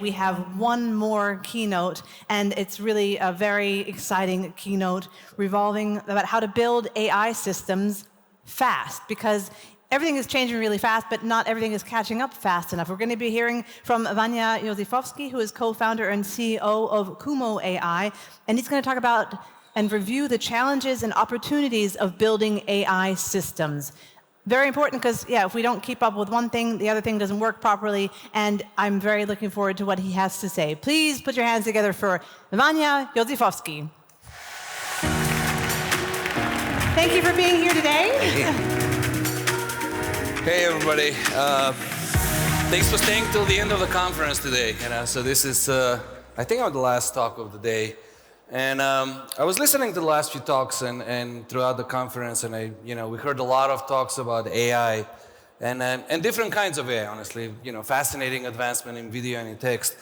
we have one more keynote, and it's really a very exciting keynote revolving about how to build AI systems fast, because everything is changing really fast, but not everything is catching up fast enough. We're going to be hearing from Vanja Josifovski, who is co-founder and CEO of Kumo AI, and he's going to talk about and review the challenges and opportunities of building AI systems. Very important because, yeah, if we don't keep up with one thing, the other thing doesn't work properly, and I'm very looking forward to what he has to say. Please put your hands together for Vanja Josifovski. Thank you for being here today. Hey, everybody. Thanks for staying till the end of the conference today. So this is, I think, the last talk of the day. And I was listening to the last few talks and throughout the conference, and we heard a lot of talks about AI and different kinds of AI, honestly. Fascinating advancement in video and in text.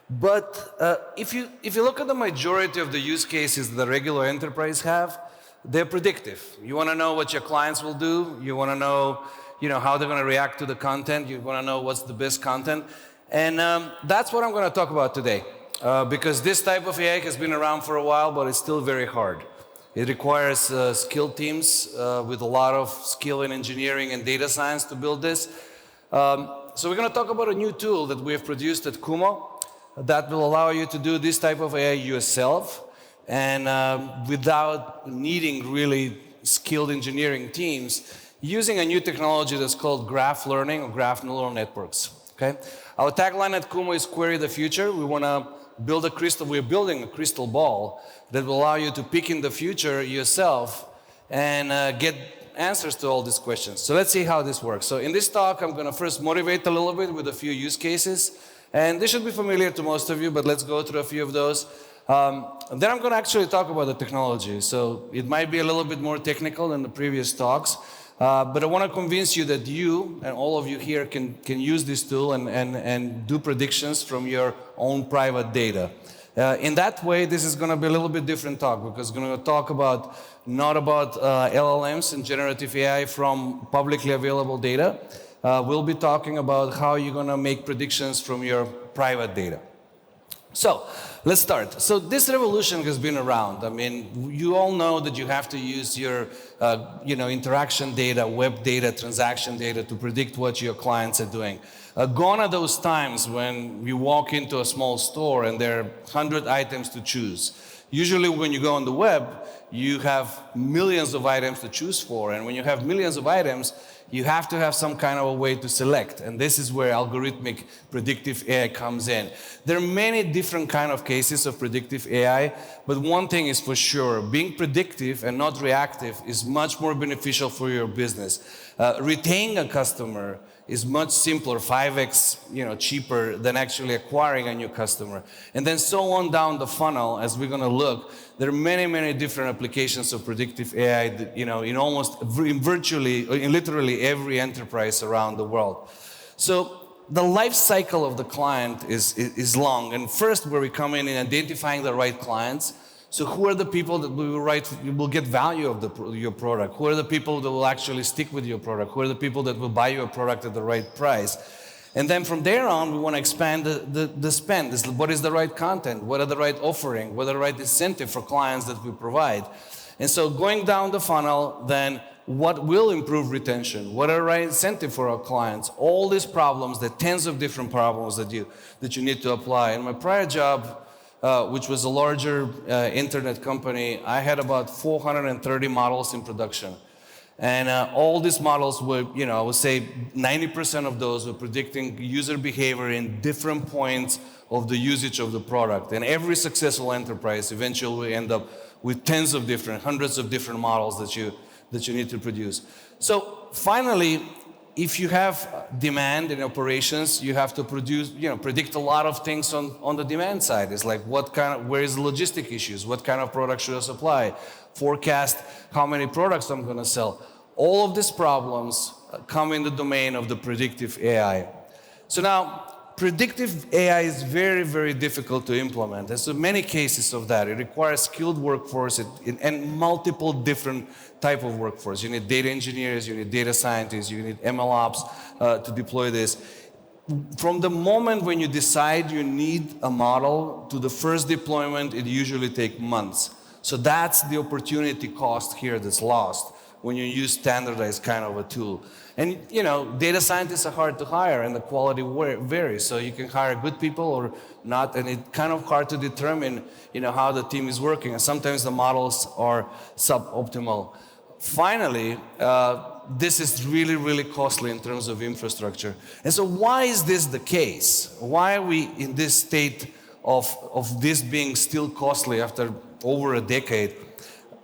But if you look at the majority of the use cases the regular enterprise have, they're predictive. You want to know what your clients will do. You want to know, how they're going to react to the content. You want to know what's the best content. And that's what I'm going to talk about today. Because this type of AI has been around for a while, but it's still very hard. It requires skilled teams with a lot of skill in engineering and data science to build this. So we're going to talk about a new tool that we have produced at Kumo that will allow you to do this type of AI yourself and without needing really skilled engineering teams, using a new technology that's called graph learning or graph neural networks. Okay? Our tagline at Kumo is "Query the future." We want to build we're building a crystal ball that will allow you to pick in the future yourself and get answers to all these questions. So let's see how this works. So in this talk, I'm going to first motivate a little bit with a few use cases. And this should be familiar to most of you, but let's go through a few of those. And then I'm going to actually talk about the technology. So it might be a little bit more technical than the previous talks. But I want to convince you that you and all of you here can use this tool and do predictions from your own private data. In that way, this is going to be a little bit different talk, because we're going to talk not about LLMs and generative AI from publicly available data. We'll be talking about how you're going to make predictions from your private data. So let's start. So this revolution has been around. I mean, you all know that you have to use your interaction data, web data, transaction data to predict what your clients are doing. Gone are those times when you walk into a small store and there are 100 items to choose. Usually when you go on the web, you have millions of items to choose for. And when you have millions of items, you have to have some kind of a way to select. And this is where algorithmic predictive AI comes in. There are many different kind of cases of predictive AI, but one thing is for sure, being predictive and not reactive is much more beneficial for your business. Retaining a customer is much simpler, 5x cheaper than actually acquiring a new customer. And then so on down the funnel, as we're going to look, there are many different applications of predictive AI that, in literally every enterprise around the world. So the life cycle of the client is long. And first, where we come in identifying the right clients. So who are the people that will get value of your product? Who are the people that will actually stick with your product? Who are the people that will buy your product at the right price? And then from there on, we want to expand the spend. What is the right content? What are the right offering? What are the right incentive for clients that we provide? And so going down the funnel, then what will improve retention? What are the right incentive for our clients? All these problems, the tens of different problems that you need to apply. In my prior job, which was a larger internet company, I had about 430 models in production. And all these models were, I would say 90% of those were predicting user behavior in different points of the usage of the product. And every successful enterprise eventually will end up with hundreds of different models that you need to produce. So finally, if you have demand in operations, you have to predict a lot of things on the demand side. It's like where is the logistic issues? What kind of product should I supply? Forecast how many products I'm going to sell. All of these problems come in the domain of the predictive AI. So now, predictive AI is very difficult to implement. There's so many cases of that. It requires skilled workforce and multiple different type of workforce. You need data engineers, you need data scientists, you need MLOps to deploy this. from the moment when you decide you need a model to the first deployment, it usually takes months. So that's the opportunity cost here that's lost when you use standardized kind of a tool. And data scientists are hard to hire and the quality varies. So you can hire good people or not, and it's kind of hard to determine how the team is working. And sometimes the models are suboptimal. Finally, this is really, really costly in terms of infrastructure. And so why is this the case? Why are we in this state of this being still costly after over a decade?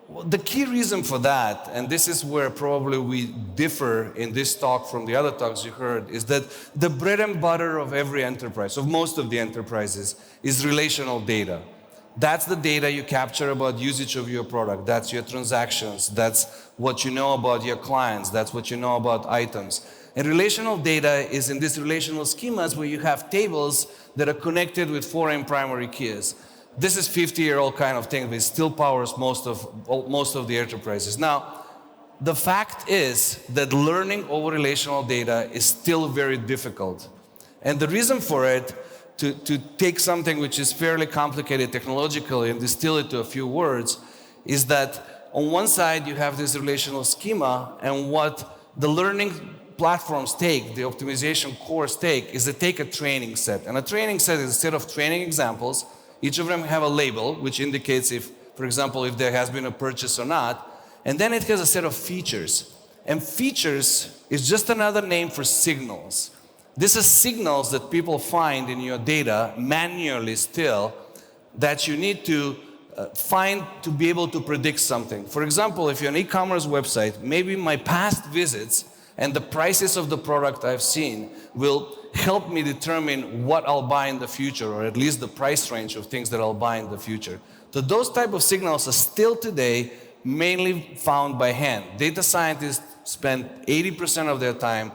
Well, the key reason for that, and this is where probably we differ in this talk from the other talks you heard, is that the bread and butter of every enterprise, of most of the enterprises, is relational data. That's the data you capture about usage of your product. That's your transactions. That's what you know about your clients. That's what you know about items. And relational data is in these relational schemas where you have tables that are connected with foreign primary keys. This is 50-year-old kind of thing, but it still powers most of the enterprises. Now, the fact is that learning over relational data is still very difficult. And the reason for it, to take something which is fairly complicated technologically and distill it to a few words, is that on one side you have this relational schema, and what the learning platforms take, the optimization cores take, is they take a training set. And a training set is a set of training examples. Each of them have a label which indicates if, for example, if there has been a purchase or not. And then it has a set of features. And features is just another name for signals. This is signals that people find in your data manually still that you need to find to be able to predict something. For example, if you're an e-commerce website, maybe my past visits and the prices of the product I've seen will help me determine what I'll buy in the future, or at least the price range of things that I'll buy in the future. So those type of signals are still today mainly found by hand. Data scientists spend 80% of their time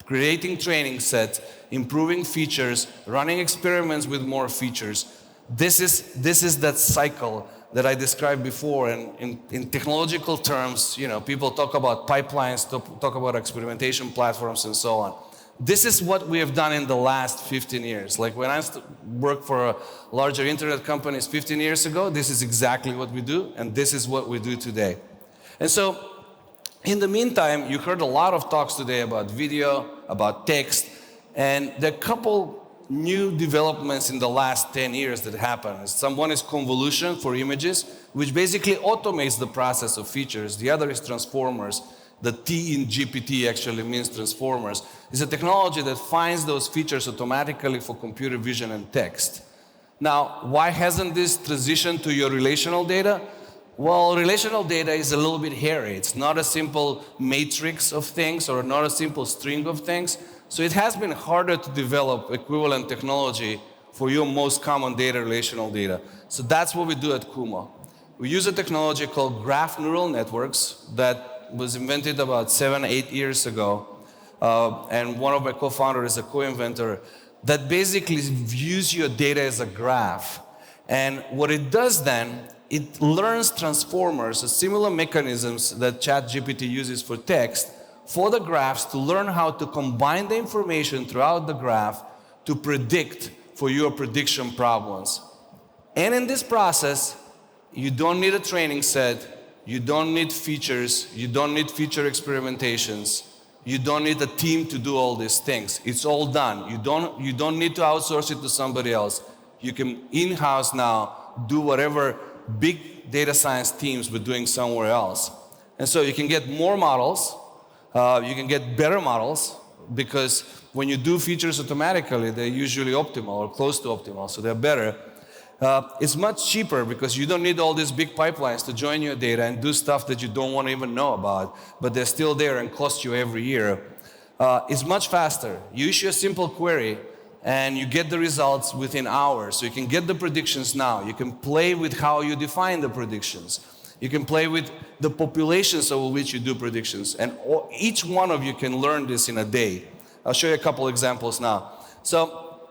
creating training sets, improving features, running experiments with more features. This is that cycle that I described before. And in technological terms, people talk about pipelines, talk about experimentation platforms, and so on. This is what we have done in the last 15 years. Like when I worked for a larger internet companies 15 years ago, this is exactly what we do, and this is what we do today. And so, in the meantime, you heard a lot of talks today about video, about text, and there are a couple new developments in the last 10 years that happened. One is convolution for images, which basically automates the process of features. The other is transformers. The T in GPT actually means transformers. It's a technology that finds those features automatically for computer vision and text. Now, why hasn't this transitioned to your relational data? Well, relational data is a little bit hairy. It's not a simple matrix of things or not a simple string of things. So it has been harder to develop equivalent technology for your most common data, relational data. So that's what we do at Kumo. We use a technology called graph neural networks that was invented about 7-8 years ago. And one of my co-founders is a co-inventor that basically views your data as a graph. And what it does then, it learns transformers, similar mechanisms that ChatGPT uses for text, for the graphs to learn how to combine the information throughout the graph to predict for your prediction problems. And in this process, you don't need a training set, you don't need features, you don't need feature experimentations, you don't need a team to do all these things. It's all done. You don't need to outsource it to somebody else. You can in-house now do whatever big data science teams were doing somewhere else. And so you can get more models, you can get better models, because when you do features automatically, they're usually optimal or close to optimal, so they're better. It's much cheaper because you don't need all these big pipelines to join your data and do stuff that you don't want to even know about, but they're still there and cost you every year. It's much faster. You issue a simple query and you get the results within hours. So you can get the predictions now. You can play with how you define the predictions. You can play with the populations over which you do predictions. And each one of you can learn this in a day. I'll show you a couple examples now. So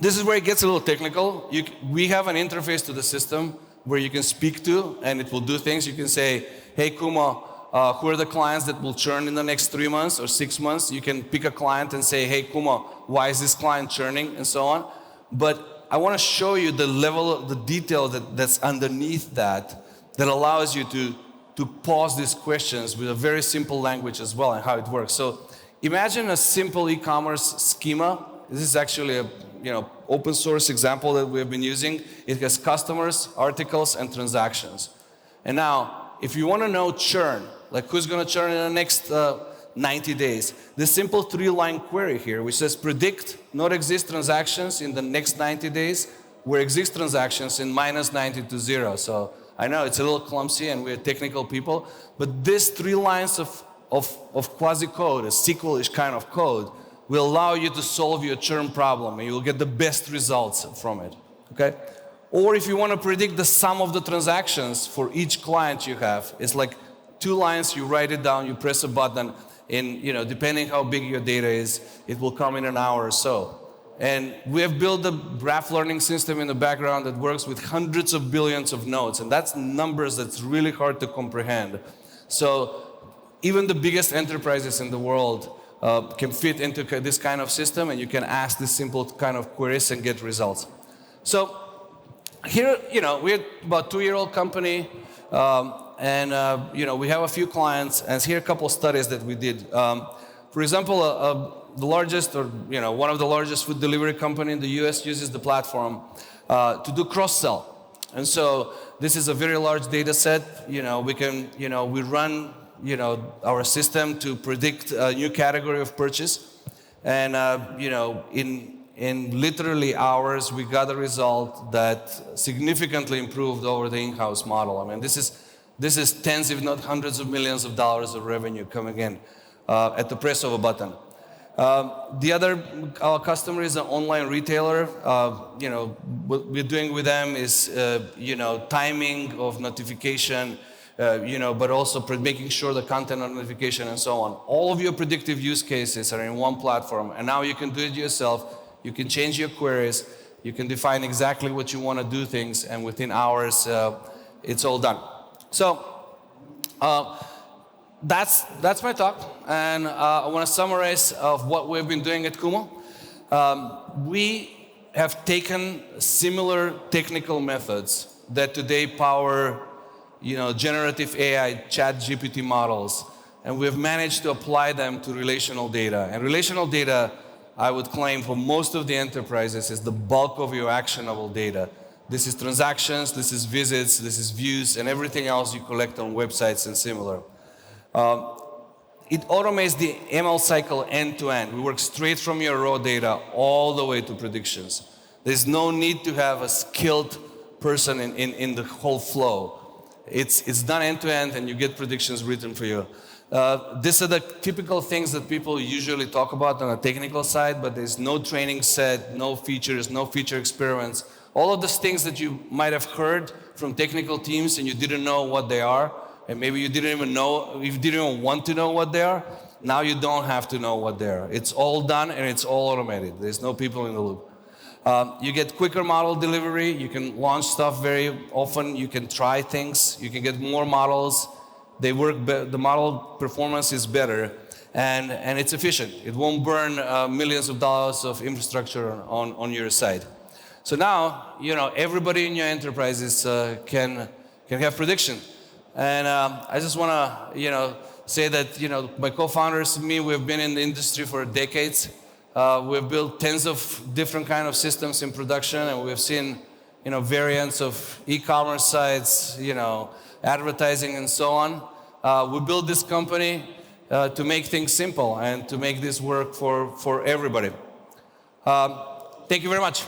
this is where it gets a little technical. We have an interface to the system where you can speak to, and it will do things. You can say, hey, Kumo, who are the clients that will churn in the next 3 months or 6 months. You can pick a client and say, hey, Kumo, why is this client churning, and so on. But I want to show you the level of the detail that's underneath that allows you to pose these questions with a very simple language as well and how it works. So imagine a simple e-commerce schema. This is actually a open source example that we have been using. It has customers, articles, and transactions. And now, if you want to know churn, like who's going to churn in the next 90 days, this simple 3-line query here, which says predict not exist transactions in the next 90 days, where exist transactions in -90 to 0. So I know it's a little clumsy and we're technical people, but these 3 lines of quasi-code, a SQL-ish kind of code, will allow you to solve your churn problem and you'll get the best results from it, okay? Or if you want to predict the sum of the transactions for each client you have, it's like 2 lines, you write it down, you press a button, and depending how big your data is, it will come in an hour or so. And we have built a graph learning system in the background that works with hundreds of billions of nodes, and that's numbers that's really hard to comprehend. So even the biggest enterprises in the world can fit into this kind of system, and you can ask this simple kind of queries and get results. So here, we're about 2-year-old company, and we have a few clients, and here are a couple of studies that we did. For example, the largest, or one of the largest food delivery company in the US uses the platform to do cross-sell. And so this is a very large data set. We run our system to predict a new category of purchase, and in literally hours, we got a result that significantly improved over the in-house model. I mean, this is tens, if not hundreds of millions of dollars of revenue coming in at the press of a button. Our customer is an online retailer. What we're doing with them is, timing of notification, but also making sure the content on notification and so on. All of your predictive use cases are in one platform, and now you can do it yourself. You can change your queries. You can define exactly what you want to do things, and within hours, it's all done. So that's my talk, and I want to summarize of what we've been doing at Kumo. We have taken similar technical methods that today power, generative AI, ChatGPT models, and we've managed to apply them to relational data. And relational data, I would claim, for most of the enterprises, is the bulk of your actionable data. This is transactions, this is visits, this is views, and everything else you collect on websites and similar. It automates the ML cycle end to end. We work straight from your raw data all the way to predictions. There's no need to have a skilled person in the whole flow. It's done end to end, and you get predictions written for you. These are the typical things that people usually talk about on a technical side, but there's no training set, no features, no feature experiments. All of those things that you might have heard from technical teams and you didn't know what they are, and maybe you didn't even want to know what they are, now you don't have to know what they are. It's all done and it's all automated. There's no people in the loop. You get quicker model delivery. You can launch stuff very often. You can try things. You can get more models. They work better. The model performance is better, and it's efficient. It won't burn millions of dollars of infrastructure on your side. So now, everybody in your enterprises can have prediction. And I just want to, say that, my co-founders and me, we've been in the industry for decades. We've built tens of different kind of systems in production, and we've seen, variants of e-commerce sites, advertising and so on. We built this company to make things simple and to make this work for everybody. Thank you very much.